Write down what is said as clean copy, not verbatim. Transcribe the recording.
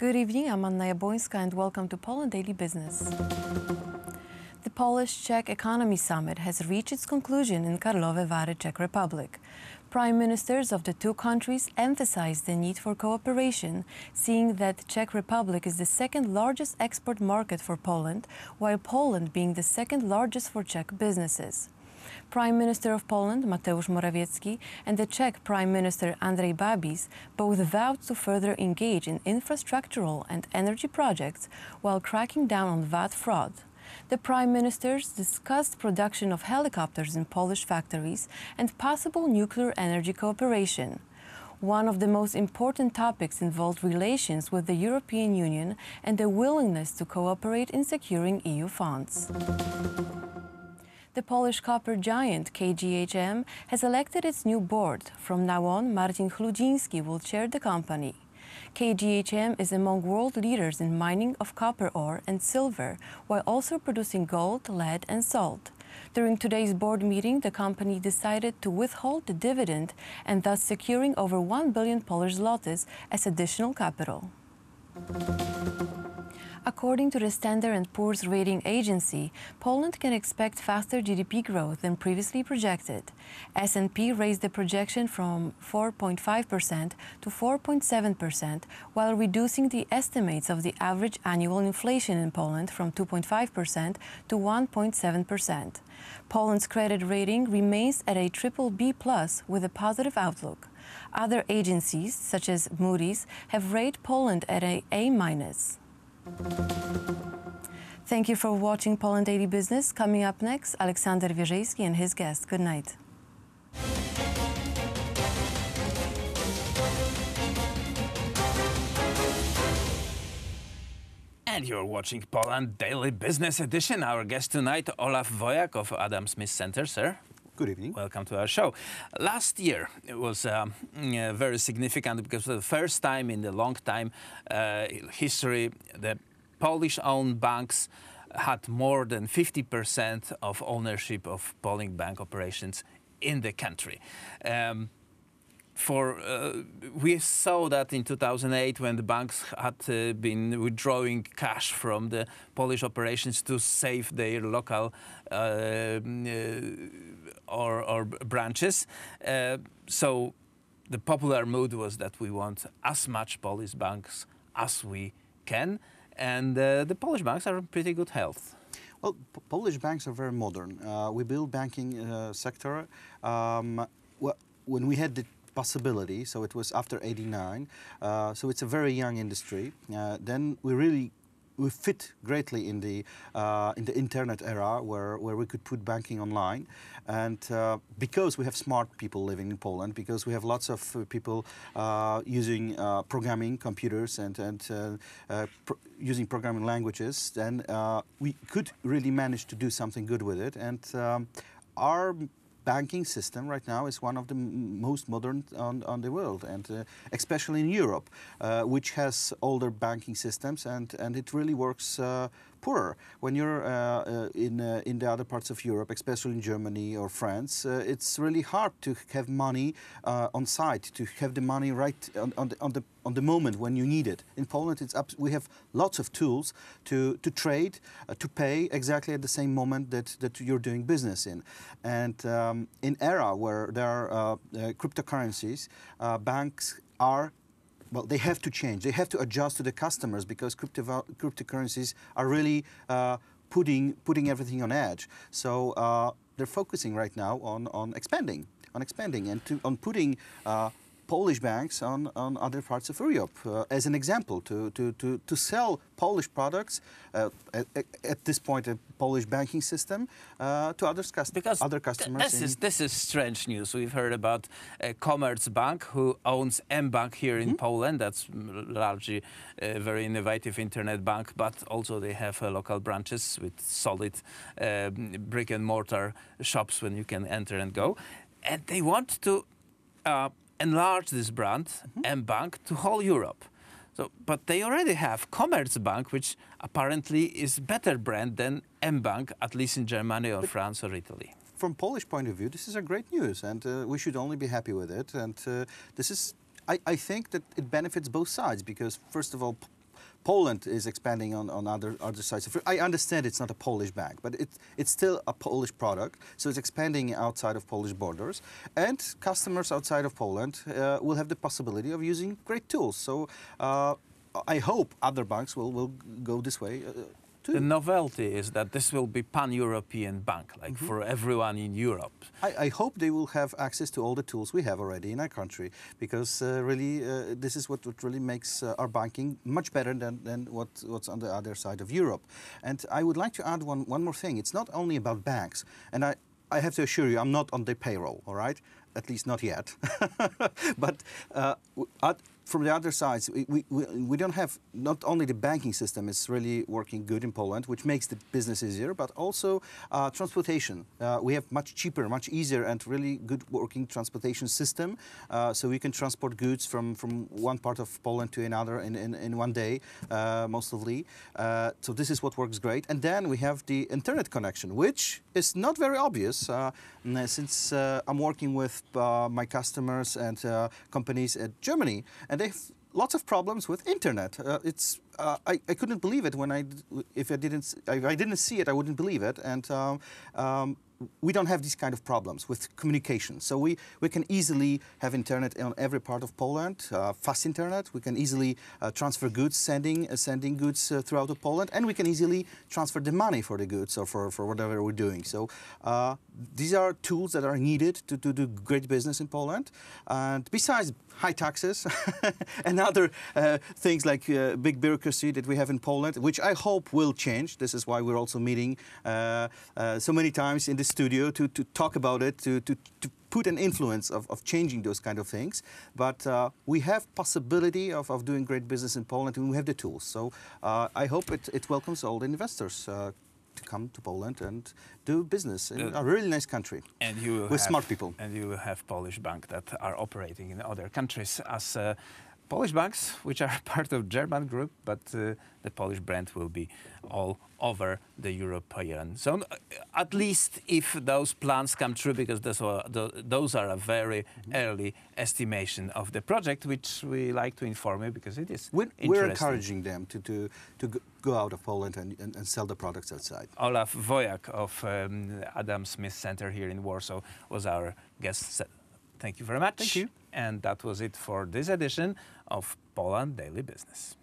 Good evening, I'm Anna Jabłońska and welcome to Poland Daily Business. The Polish-Czech Economy Summit has reached its conclusion in Karlovy Vary, Czech Republic. Prime ministers of the two countries emphasized the need for cooperation, seeing that Czech Republic is the second largest export market for Poland, while Poland being the second largest for Czech businesses. Prime Minister of Poland, Mateusz Morawiecki, and the Czech Prime Minister Andrej Babis both vowed to further engage in infrastructural and energy projects while cracking down on VAT fraud. The Prime Ministers discussed production of helicopters in Polish factories and possible nuclear energy cooperation. One of the most important topics involved relations with the European Union and the willingness to cooperate in securing EU funds. The Polish copper giant KGHM has elected its new board. From now on, Marcin Chludziński will chair the company. KGHM is among world leaders in mining of copper ore and silver, while also producing gold, lead and salt. During today's board meeting, the company decided to withhold the dividend and thus securing over 1 billion Polish zlotys as additional capital. According to the Standard & Poor's rating agency, Poland can expect faster GDP growth than previously projected. S&P raised the projection from 4.5% to 4.7%, while reducing the estimates of the average annual inflation in Poland from 2.5% to 1.7%. Poland's credit rating remains at a BBB+ with a positive outlook. Other agencies, such as Moody's, have rated Poland at a A-. Thank you for watching Poland Daily Business. Coming up next, Aleksander Wierzejski and his guest. Good night. And you're watching Poland Daily Business Edition. Our guest tonight, Olaf Wojak of Adam Smith Center. Sir, good evening. Welcome to our show. Last year it was very significant because for the first time in the long time history, the Polish-owned banks had more than 50% of ownership of Polish bank operations in the country. We saw that in 2008 when the banks had been withdrawing cash from the Polish operations to save their local or branches. So the popular mood was that we want as much Polish banks as we can, and the Polish banks are in pretty good health. Well, Polish banks are very modern. We build banking sector when we had the possibility, so it was after '89, so it's a very young industry. Then we fit greatly in the internet era where we could put banking online, and because we have smart people living in Poland, because we have lots of people using programming computers and using programming languages, then we could really manage to do something good with it. And our banking system right now is one of the most modern on the world, and especially in Europe, which has older banking systems, and it really works poorer. When you're in the other parts of Europe, especially in Germany or France, it's really hard to have money on site, to have the money right on the moment when you need it. In Poland, we have lots of tools to trade, to pay exactly at the same moment that you're doing business in. And in era where there are cryptocurrencies, banks are, well, they have to change. They have to adjust to the customers because cryptocurrencies are really putting everything on edge. So they're focusing right now on expanding, and on putting Polish banks on other parts of Europe as an example to sell Polish products at this point a Polish banking system to other customers. This is strange news. We've heard about Commerzbank, who owns mBank here in Poland. That's largely a very innovative internet bank, but also they have local branches with solid brick and mortar shops when you can enter and go, and they want to enlarge this brand, mBank, to whole Europe. So, but they already have Commerzbank, which apparently is better brand than mBank, at least in Germany or France or Italy. From Polish point of view, this is a great news, and we should only be happy with it. And this is, I think that it benefits both sides because, first of all, Poland is expanding on other sides. I understand it's not a Polish bank, but it's still a Polish product, so it's expanding outside of Polish borders. And customers outside of Poland will have the possibility of using great tools. So I hope other banks will go this way. The novelty is that this will be pan-European bank, like for everyone in Europe. I hope they will have access to all the tools we have already in our country, because really this is what really makes our banking much better than what's on the other side of Europe. And I would like to add one more thing. It's not only about banks, and I have to assure you, I'm not on the payroll, all right? At least not yet. But from the other sides, we don't have, not only the banking system is really working good in Poland, which makes the business easier, but also transportation. We have much cheaper, much easier and really good working transportation system. So we can transport goods from one part of Poland to another in one day, mostly. So this is what works great. And then we have the internet connection, which is not very obvious since I'm working with my customers and companies at Germany, and they have lots of problems with internet. I couldn't believe it if I didn't see it, I wouldn't believe it. And we don't have these kind of problems with communication. So we can easily have internet on every part of Poland, fast internet. We can easily transfer goods, sending goods throughout of Poland, and we can easily transfer the money for the goods or for whatever we're doing. So these are tools that are needed to do great business in Poland. And besides high taxes and other things like big bureaucracy that we have in Poland, which I hope will change. This is why we're also meeting so many times in the studio to talk about it, to put an influence of changing those kind of things. But we have possibility of doing great business in Poland, and we have the tools. So I hope it welcomes all the investors to come to Poland and do business in a really nice country, and you will with smart people. And you will have Polish banks that are operating in other countries as Polish banks, which are part of German group, but the Polish brand will be all over the European zone, at least if those plans come true, because those are a very early estimation of the project, which we like to inform you because it is We're encouraging them to go out of Poland and sell the products outside. Olaf Wojak of Adam Smith Center here in Warsaw was our guest. Thank you very much. Thank you. And that was it for this edition of Poland Daily Business.